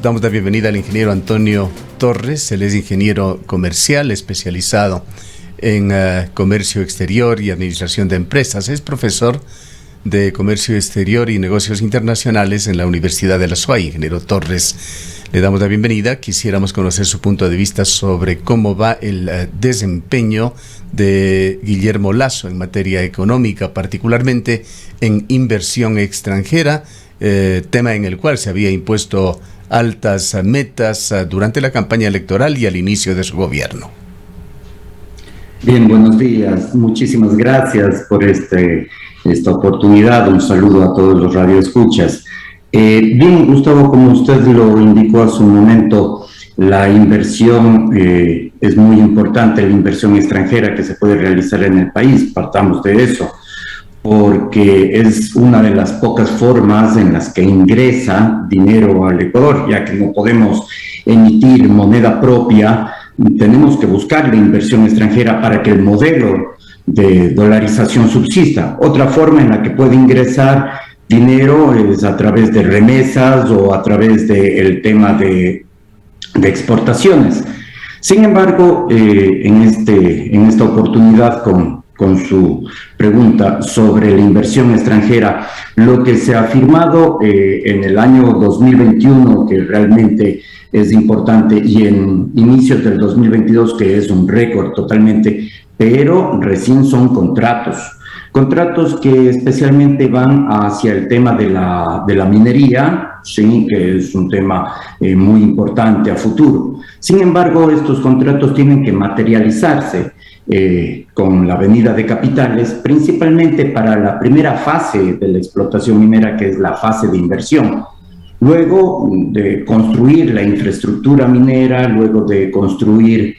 Damos la bienvenida al ingeniero Antonio Torres. Él es ingeniero comercial especializado en comercio exterior y administración de empresas. Es profesor de comercio exterior y negocios internacionales en la Universidad de la SUAY. Ingeniero Torres, le damos la bienvenida. Quisiéramos conocer su punto de vista sobre cómo va el desempeño de Guillermo Lasso en materia económica, particularmente en inversión extranjera, tema en el cual se había impuesto altas metas durante la campaña electoral y al inicio de su gobierno. Bien, buenos días. Muchísimas gracias por esta oportunidad. Un saludo a todos los radioescuchas. Bien, Gustavo, como usted lo indicó hace un momento, la inversión es muy importante, la inversión extranjera que se puede realizar en el país. Partamos de eso, porque es una de las pocas formas en las que ingresa dinero al Ecuador, ya que no podemos emitir moneda propia. Tenemos que buscar la inversión extranjera para que el modelo de dolarización subsista. Otra forma en la que puede ingresar dinero es a través de remesas o a través del tema de exportaciones. Sin embargo, en esta oportunidad con su pregunta sobre la inversión extranjera, lo que se ha firmado en el año 2021, que realmente es importante, y en inicios del 2022, que es un récord totalmente, pero recién son contratos que especialmente van hacia el tema de la minería, sí, que es un tema muy importante a futuro. Sin embargo, estos contratos tienen que materializarse con la venida de capitales, principalmente para la primera fase de la explotación minera, que es la fase de inversión. Luego de construir la infraestructura minera, luego de construir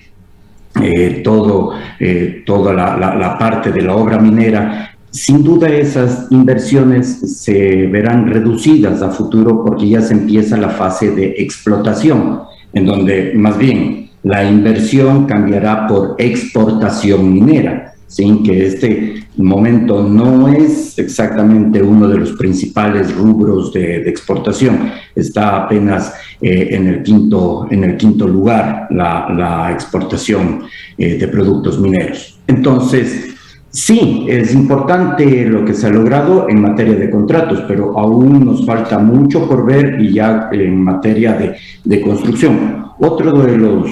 toda la parte de la obra minera, sin duda esas inversiones se verán reducidas a futuro porque ya se empieza la fase de explotación, en donde más bien la inversión cambiará por exportación minera, sin que este momento no es exactamente uno de los principales rubros de exportación. Está apenas en el quinto lugar la exportación de productos mineros. Entonces, sí, es importante lo que se ha logrado en materia de contratos, pero aún nos falta mucho por ver, y ya en materia de construcción. Otro de los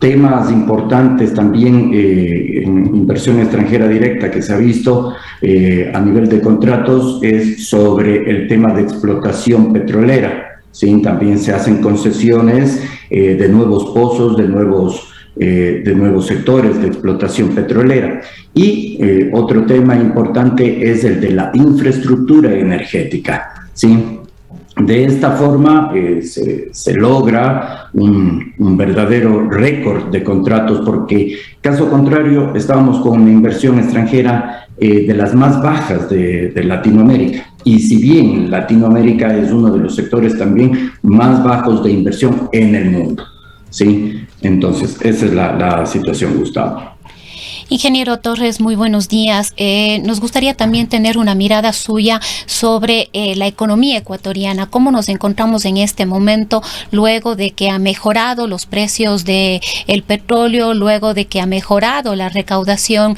temas importantes también en inversión extranjera directa que se ha visto a nivel de contratos es sobre el tema de explotación petrolera. ¿Sí? También se hacen concesiones de nuevos pozos, de nuevos sectores de explotación petrolera. Y otro tema importante es el de la infraestructura energética, ¿sí? De esta forma se logra un verdadero récord de contratos, porque caso contrario estábamos con una inversión extranjera de las más bajas de Latinoamérica. Y si bien Latinoamérica es uno de los sectores también más bajos de inversión en el mundo, ¿sí? Entonces, esa es la situación, Gustavo. Ingeniero Torres, muy buenos días. Nos gustaría también tener una mirada suya sobre la economía ecuatoriana. ¿Cómo nos encontramos en este momento luego de que ha mejorado los precios del petróleo, luego de que ha mejorado la recaudación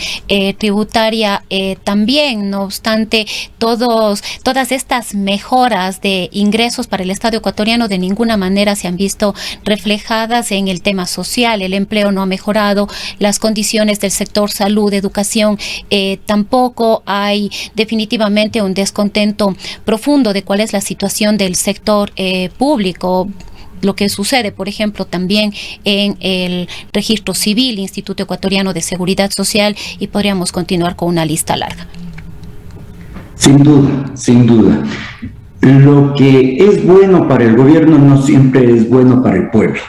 tributaria? También, no obstante, todas estas mejoras de ingresos para el Estado ecuatoriano de ninguna manera se han visto reflejadas en el tema social. El empleo no ha mejorado, las condiciones del sector salud, educación, tampoco hay definitivamente un descontento profundo de cuál es la situación del sector público. Lo que sucede, por ejemplo, también en el registro civil, Instituto Ecuatoriano de Seguridad Social, y podríamos continuar con una lista larga. Sin duda, sin duda. Lo que es bueno para el gobierno no siempre es bueno para el pueblo.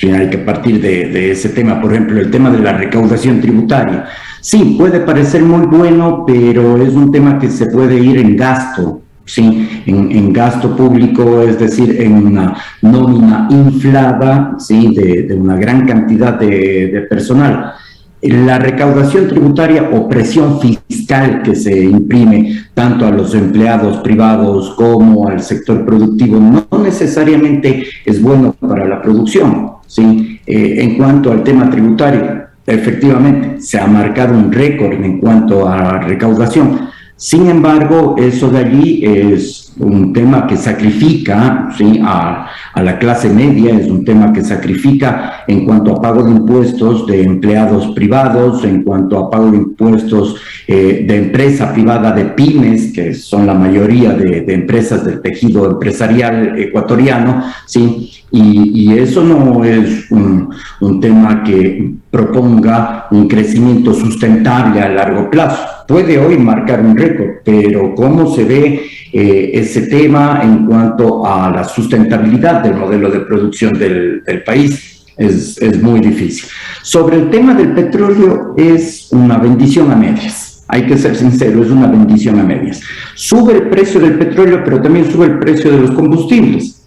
Hay que partir de ese tema. Por ejemplo, el tema de la recaudación tributaria. Sí, puede parecer muy bueno, pero es un tema que se puede ir en gasto, ¿sí? En gasto público, es decir, en una nómina inflada, ¿sí? De una gran cantidad de personal. la recaudación tributaria o presión fiscal que se imprime tanto a los empleados privados como al sector productivo no necesariamente es bueno para la producción, ¿sí? En cuanto al tema tributario, efectivamente se ha marcado un récord en cuanto a recaudación. Sin embargo, eso de allí es un tema que sacrifica, ¿sí?, a la clase media, es un tema que sacrifica en cuanto a pago de impuestos de empleados privados, en cuanto a pago de impuestos de empresa privada, de pymes, que son la mayoría de empresas del tejido empresarial ecuatoriano, ¿sí? Y eso no es un tema que proponga un crecimiento sustentable a largo plazo. Puede hoy marcar un récord, pero ¿cómo se ve ese tema en cuanto a la sustentabilidad del modelo de producción del país? Es muy difícil. Sobre el tema del petróleo, es una bendición a medias. Hay que ser sincero, es una bendición a medias. Sube el precio del petróleo, pero también sube el precio de los combustibles.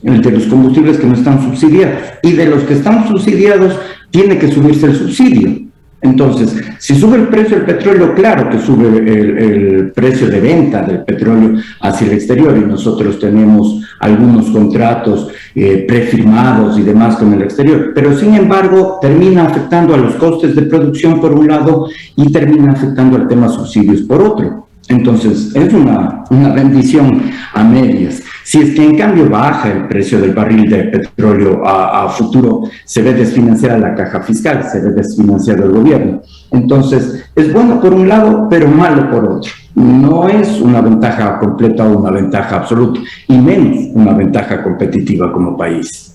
El de los combustibles que no están subsidiados. Y de los que están subsidiados, tiene que subirse el subsidio. Entonces, si sube el precio del petróleo, claro que sube el precio de venta del petróleo hacia el exterior, y nosotros tenemos algunos contratos prefirmados y demás con el exterior, pero sin embargo termina afectando a los costes de producción por un lado y termina afectando al tema subsidios por otro. Entonces, es una bendición a medias. Si es que en cambio baja el precio del barril de petróleo a futuro, se ve desfinanciada la caja fiscal, se ve desfinanciado el gobierno. Entonces, es bueno por un lado, pero malo por otro. No es una ventaja completa o una ventaja absoluta, y menos una ventaja competitiva como país.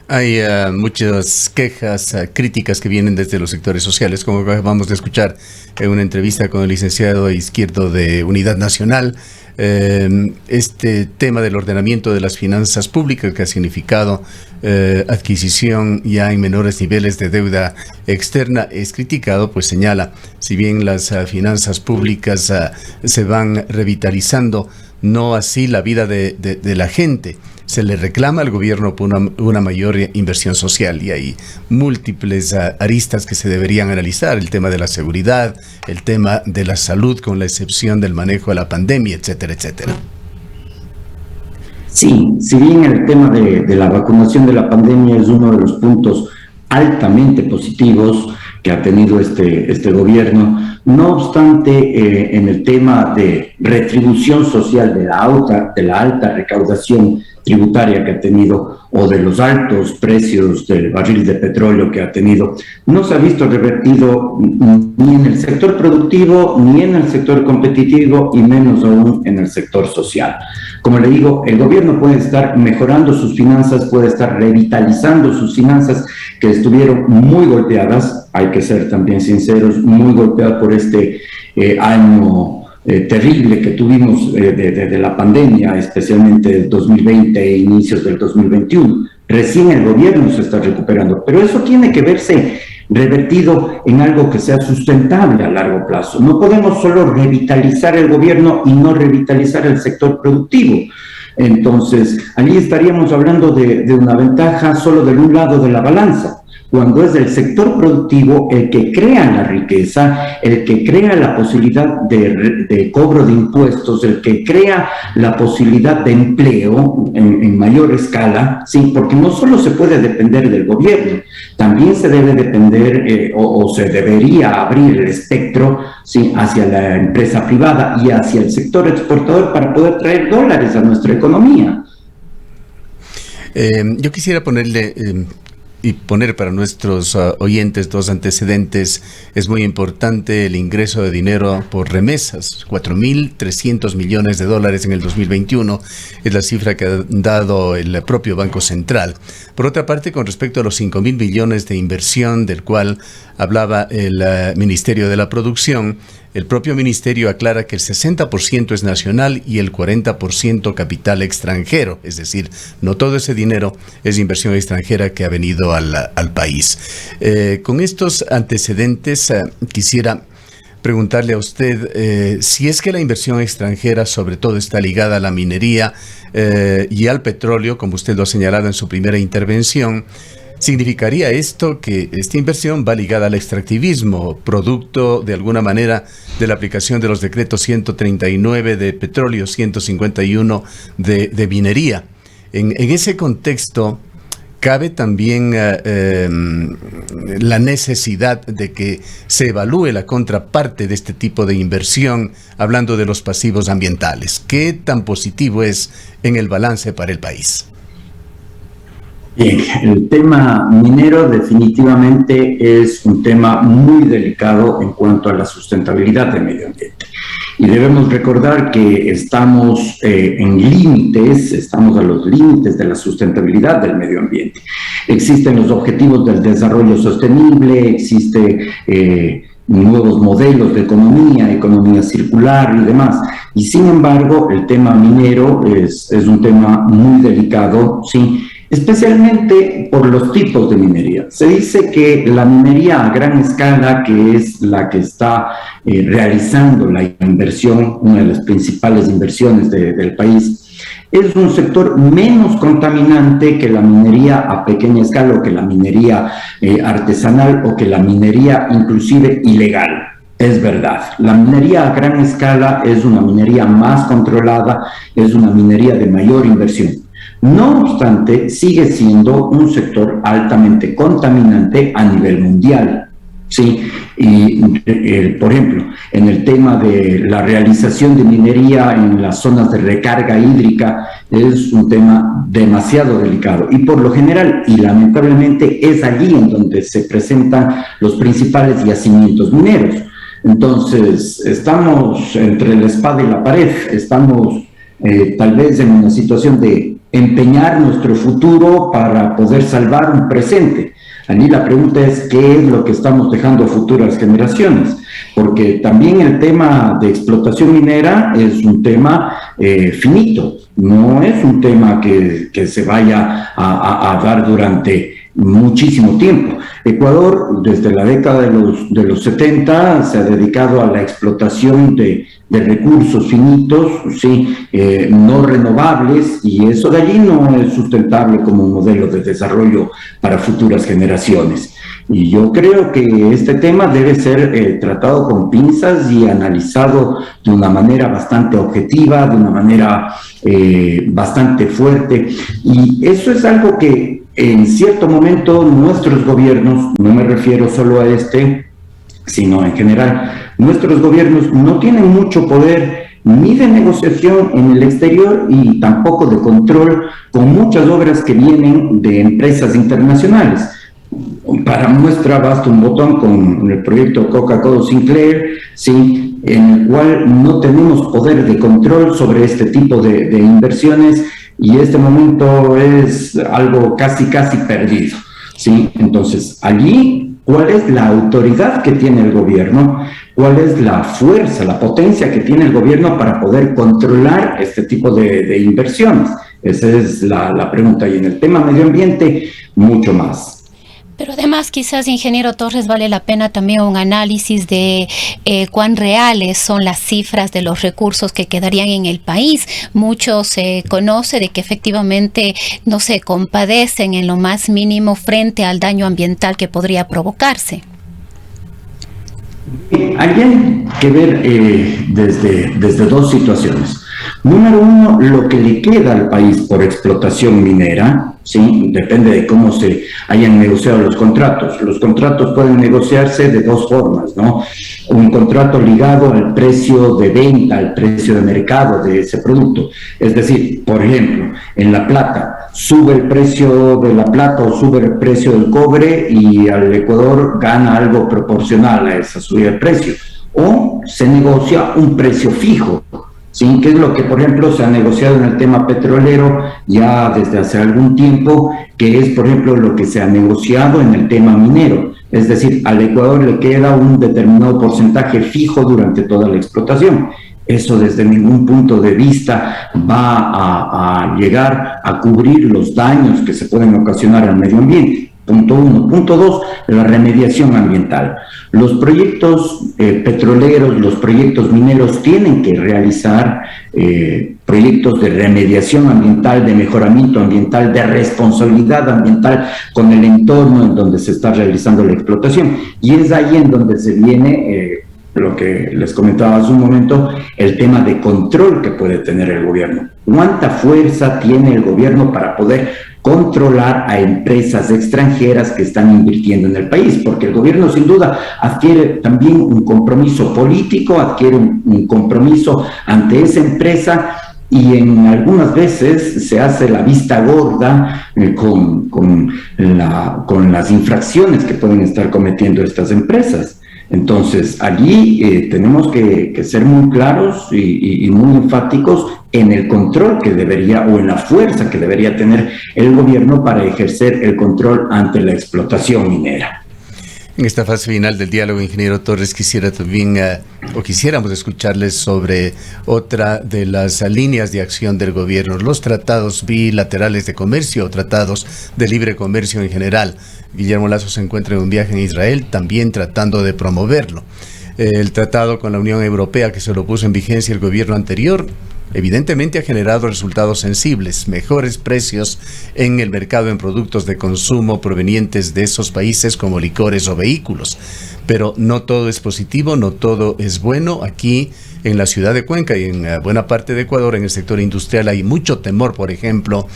Hay muchas quejas, críticas que vienen desde los sectores sociales, como acabamos de escuchar en una entrevista con el licenciado Izquierdo de Unidad Nacional. Este tema del ordenamiento de las finanzas públicas, que ha significado adquisición ya en menores niveles de deuda externa, es criticado, pues señala, si bien las finanzas públicas se van revitalizando, no así la vida de la gente. Se le reclama al gobierno por una mayor inversión social, y hay múltiples aristas que se deberían analizar: el tema de la seguridad, el tema de la salud, con la excepción del manejo de la pandemia, etcétera, etcétera. Sí, si bien el tema de la vacunación de la pandemia es uno de los puntos altamente positivos que ha tenido este gobierno, no obstante, en el tema de retribución social de la alta recaudación tributaria que ha tenido, o de los altos precios del barril de petróleo que ha tenido, no se ha visto revertido ni en el sector productivo, ni en el sector competitivo, y menos aún en el sector social. Como le digo, el gobierno puede estar mejorando sus finanzas, puede estar revitalizando sus finanzas, que estuvieron muy golpeadas, hay que ser también sinceros, muy golpeadas por este año terrible que tuvimos de la pandemia, especialmente el 2020 e inicios del 2021. Recién el gobierno se está recuperando, pero eso tiene que verse revertido en algo que sea sustentable a largo plazo. No podemos solo revitalizar el gobierno y no revitalizar el sector productivo. Entonces, allí estaríamos hablando de una ventaja solo de un lado de la balanza, cuando es el sector productivo el que crea la riqueza, el que crea la posibilidad de cobro de impuestos, el que crea la posibilidad de empleo en mayor escala, ¿sí? Porque no solo se puede depender del gobierno, también se debe depender o se debería abrir el espectro, ¿sí?, hacia la empresa privada y hacia el sector exportador para poder traer dólares a nuestra economía. Yo quisiera ponerle... y poner para nuestros oyentes dos antecedentes. Es muy importante el ingreso de dinero por remesas, 4.300 millones de dólares en el 2021, es la cifra que ha dado el propio Banco Central. Por otra parte, con respecto a los 5.000 millones de inversión del cual hablaba el Ministerio de la Producción, el propio ministerio aclara que el 60% es nacional y el 40% capital extranjero, es decir, no todo ese dinero es inversión extranjera que ha venido al país. Con estos antecedentes, quisiera preguntarle a usted si es que la inversión extranjera sobre todo está ligada a la minería y al petróleo, como usted lo ha señalado en su primera intervención. ¿Significaría esto que esta inversión va ligada al extractivismo, producto de alguna manera de la aplicación de los decretos 139 de petróleo, 151 de minería? En ese contexto, ¿cabe también la necesidad de que se evalúe la contraparte de este tipo de inversión, hablando de los pasivos ambientales? ¿Qué tan positivo es en el balance para el país? Bien, el tema minero definitivamente es un tema muy delicado en cuanto a la sustentabilidad del medio ambiente. Y debemos recordar que estamos en límites, estamos a los límites de la sustentabilidad del medio ambiente. Existen los objetivos del desarrollo sostenible, existen nuevos modelos de economía circular y demás. Y sin embargo, el tema minero es un tema muy delicado, sí, especialmente por los tipos de minería. Se dice que la minería a gran escala, que es la que está realizando la inversión, una de las principales inversiones del país, es un sector menos contaminante que la minería a pequeña escala o que la minería artesanal o que la minería inclusive ilegal. Es verdad, la minería a gran escala es una minería más controlada, es una minería de mayor inversión. No obstante, sigue siendo un sector altamente contaminante a nivel mundial, ¿sí? Y, por ejemplo, en el tema de la realización de minería en las zonas de recarga hídrica, es un tema demasiado delicado. Y por lo general, y lamentablemente, es allí en donde se presentan los principales yacimientos mineros. Entonces, estamos entre la espada y la pared, estamos tal vez en una situación de empeñar nuestro futuro para poder salvar un presente. Allí la pregunta es qué es lo que estamos dejando a futuras generaciones, porque también el tema de explotación minera es un tema finito, no es un tema que se vaya a dar durante muchísimo tiempo. Ecuador, desde la década de los 70, se ha dedicado a la explotación de recursos finitos, sí, no renovables, y eso de allí no es sustentable como un modelo de desarrollo para futuras generaciones. Y yo creo que este tema debe ser tratado con pinzas y analizado de una manera bastante objetiva, de una manera bastante fuerte, y eso es algo que en cierto momento nuestros gobiernos, no me refiero solo a este, sino en general, nuestros gobiernos no tienen mucho poder ni de negociación en el exterior y tampoco de control con muchas obras que vienen de empresas internacionales. Para muestra basta un botón con el proyecto Coca-Cola Sinclair, sí, en el cual no tenemos poder de control sobre este tipo de inversiones, y este momento es algo casi perdido, ¿sí? Entonces, allí, ¿cuál es la autoridad que tiene el gobierno? ¿Cuál es la fuerza, la potencia que tiene el gobierno para poder controlar este tipo de inversiones? Esa es la pregunta. Y en el tema medio ambiente, mucho más. Pero además, quizás, ingeniero Torres, vale la pena también un análisis de cuán reales son las cifras de los recursos que quedarían en el país. Mucho se conoce de que efectivamente no se compadecen en lo más mínimo frente al daño ambiental que podría provocarse. Hay que ver desde dos situaciones. Número uno, lo que le queda al país por explotación minera, ¿sí? Depende de cómo se hayan negociado los contratos. Los contratos pueden negociarse de dos formas, ¿no? Un contrato ligado al precio de venta, al precio de mercado de ese producto. Es decir, por ejemplo, en la plata, sube el precio de la plata o sube el precio del cobre y al Ecuador gana algo proporcional a esa subida de precio. O se negocia un precio fijo, ¿sí? Que es lo que, por ejemplo, se ha negociado en el tema petrolero ya desde hace algún tiempo, que es, por ejemplo, lo que se ha negociado en el tema minero. Es decir, al Ecuador le queda un determinado porcentaje fijo durante toda la explotación. Eso desde ningún punto de vista va a llegar a cubrir los daños que se pueden ocasionar al medio ambiente. punto uno. Punto dos, la remediación ambiental. Los proyectos petroleros, los proyectos mineros tienen que realizar proyectos de remediación ambiental, de mejoramiento ambiental, de responsabilidad ambiental con el entorno en donde se está realizando la explotación. Y es ahí en donde se viene lo que les comentaba hace un momento, el tema de control que puede tener el gobierno. ¿Cuánta fuerza tiene el gobierno para poder controlar a empresas extranjeras que están invirtiendo en el país? Porque el gobierno sin duda adquiere también un compromiso político, adquiere un compromiso ante esa empresa, y en algunas veces se hace la vista gorda con las infracciones que pueden estar cometiendo estas empresas. Entonces, allí tenemos que ser muy claros y muy enfáticos en el control que debería, o en la fuerza que debería tener el gobierno para ejercer el control ante la explotación minera. En esta fase final del diálogo, ingeniero Torres, quisiera también, quisiéramos escucharles sobre otra de las líneas de acción del gobierno, los tratados bilaterales de comercio o tratados de libre comercio en general. Guillermo Lasso se encuentra en un viaje en Israel, también tratando de promoverlo. El tratado con la Unión Europea, que se lo puso en vigencia el gobierno anterior, evidentemente ha generado resultados sensibles, mejores precios en el mercado en productos de consumo provenientes de esos países como licores o vehículos. Pero no todo es positivo, no todo es bueno. Aquí en la ciudad de Cuenca y en buena parte de Ecuador, en el sector industrial, hay mucho temor, por ejemplo,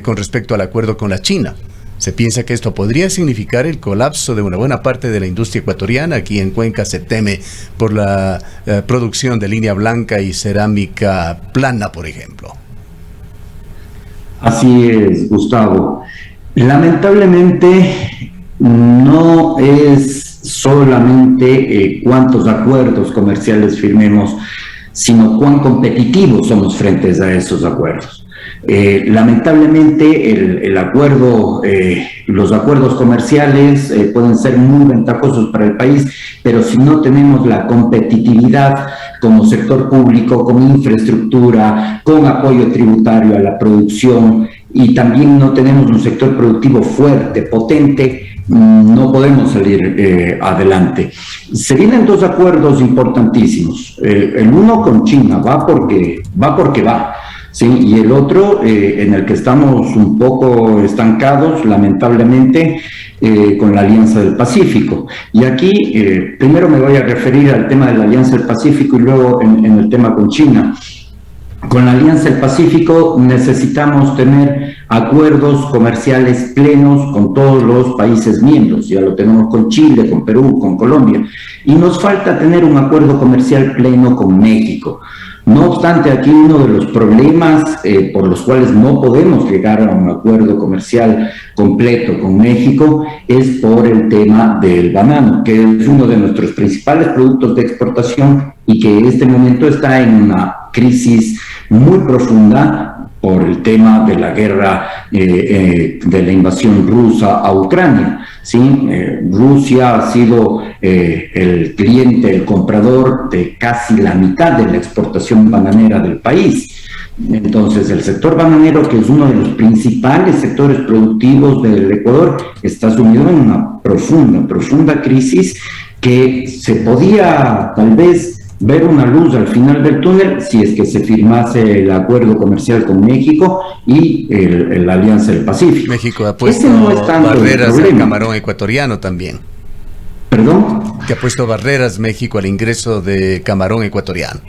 con respecto al acuerdo con la China. Se piensa que esto podría significar el colapso de una buena parte de la industria ecuatoriana. Aquí en Cuenca se teme por la producción de línea blanca y cerámica plana, por ejemplo. Así es, Gustavo. Lamentablemente no es solamente cuántos acuerdos comerciales firmemos, sino cuán competitivos somos frente a esos acuerdos. Lamentablemente los acuerdos comerciales pueden ser muy ventajosos para el país, pero si no tenemos la competitividad como sector público, con infraestructura, con apoyo tributario a la producción, y también no tenemos un sector productivo fuerte, potente, no podemos salir adelante. Se vienen dos acuerdos importantísimos. El uno con China va porque va. Sí, y el otro, en el que estamos un poco estancados, lamentablemente, con la Alianza del Pacífico. Y aquí, primero me voy a referir al tema de la Alianza del Pacífico y luego en el tema con China. Con la Alianza del Pacífico necesitamos tener acuerdos comerciales plenos con todos los países miembros. Ya lo tenemos con Chile, con Perú, con Colombia. Y nos falta tener un acuerdo comercial pleno con México. No obstante, aquí uno de los problemas por los cuales no podemos llegar a un acuerdo comercial completo con México es por el tema del banano, que es uno de nuestros principales productos de exportación y que en este momento está en una crisis muy profunda por el tema de la guerra, de la invasión rusa a Ucrania. ¿Sí? Rusia ha sido el cliente, el comprador de casi la mitad de la exportación bananera del país. Entonces, el sector bananero, que es uno de los principales sectores productivos del Ecuador, está sumido en una profunda crisis que se podía tal vez ver una luz al final del túnel si es que se firmase el acuerdo comercial con México y la Alianza del Pacífico. México ha puesto barreras al camarón ecuatoriano también. ¿Perdón? Que ha puesto barreras México al ingreso de camarón ecuatoriano.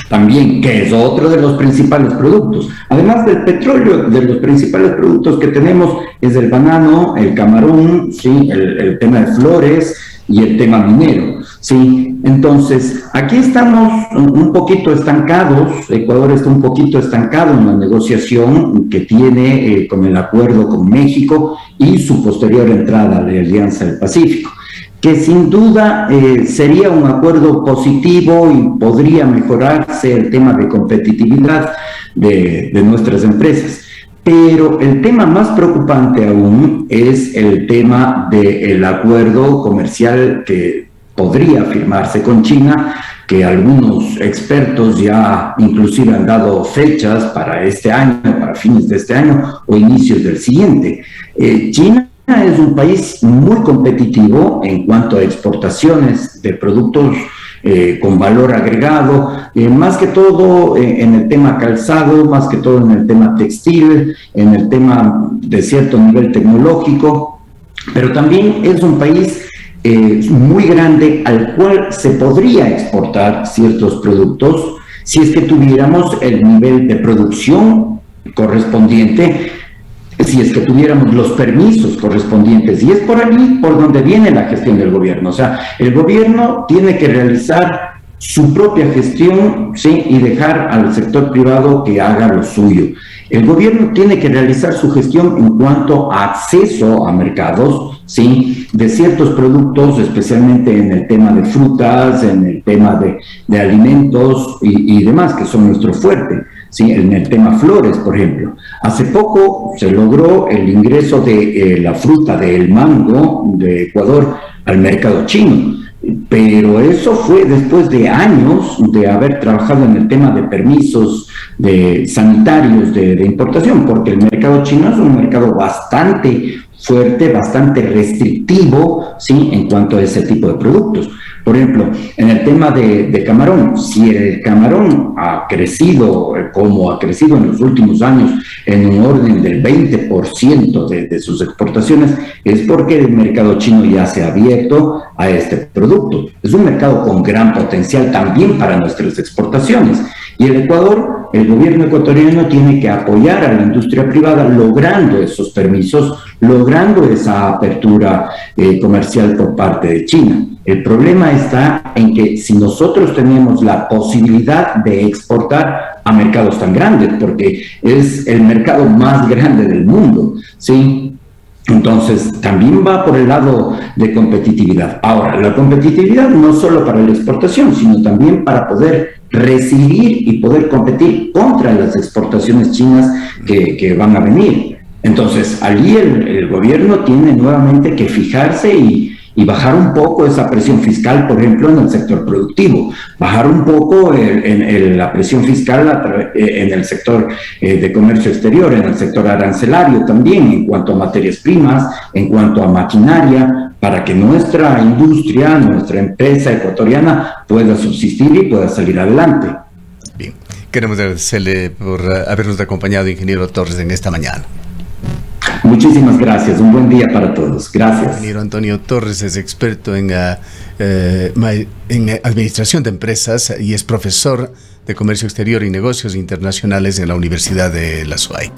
También, que es otro de los principales productos. Además del petróleo, de los principales productos que tenemos es el banano, el camarón, ¿sí? el tema de flores y el tema minero, ¿sí? Entonces, aquí estamos un poquito estancados. Ecuador está un poquito estancado en la negociación que tiene con el acuerdo con México y su posterior entrada a la Alianza del Pacífico, que sin duda sería un acuerdo positivo y podría mejorarse el tema de competitividad de nuestras empresas. Pero el tema más preocupante aún es el tema del acuerdo comercial que podría firmarse con China, que algunos expertos ya inclusive han dado fechas para este año, para fines de este año o inicios del siguiente. China es un país muy competitivo en cuanto a exportaciones de productos con valor agregado, más que todo en el tema calzado, más que todo en el tema textil, en el tema de cierto nivel tecnológico, pero también es un país muy grande al cual se podría exportar ciertos productos si es que tuviéramos el nivel de producción correspondiente, si es que tuviéramos los permisos correspondientes. Y es por allí por donde viene la gestión del gobierno. O sea, el gobierno tiene que realizar su propia gestión, ¿sí?, y dejar al sector privado que haga lo suyo. El gobierno tiene que realizar su gestión en cuanto a acceso a mercados, ¿sí?, de ciertos productos, especialmente en el tema de frutas, en el tema de alimentos y demás, que son nuestro fuerte, ¿sí?, en el tema flores, por ejemplo. Hace poco se logró el ingreso de la fruta del mango de Ecuador al mercado chino, pero eso fue después de años de haber trabajado en el tema de permisos sanitarios de importación, porque el mercado chino es un mercado bastante fuerte, bastante restrictivo, ¿sí?, en cuanto a ese tipo de productos. Por ejemplo, en el tema de camarón, si el camarón ha crecido como ha crecido en los últimos años en un orden del 20% de sus exportaciones, es porque el mercado chino ya se ha abierto a este producto. Es un mercado con gran potencial también para nuestras exportaciones. Y el Ecuador, el gobierno ecuatoriano tiene que apoyar a la industria privada logrando esos permisos, logrando esa apertura comercial por parte de China. El problema está en que si nosotros tenemos la posibilidad de exportar a mercados tan grandes, porque es el mercado más grande del mundo, ¿sí? Entonces, también va por el lado de competitividad. Ahora, la competitividad no solo para la exportación, sino también para poder recibir y poder competir contra las exportaciones chinas que van a venir. Entonces, allí el gobierno tiene nuevamente que fijarse y bajar un poco esa presión fiscal, por ejemplo, en el sector productivo, bajar un poco la presión fiscal en el sector de comercio exterior, en el sector arancelario también, en cuanto a materias primas, en cuanto a maquinaria, para que nuestra industria, nuestra empresa ecuatoriana pueda subsistir y pueda salir adelante. Bien, queremos agradecerle por habernos acompañado, ingeniero Torres, en esta mañana. Muchísimas gracias, un buen día para todos. Gracias. Ingeniero Antonio Torres es experto en administración de empresas y es profesor de comercio exterior y negocios internacionales en la Universidad de la SUAY.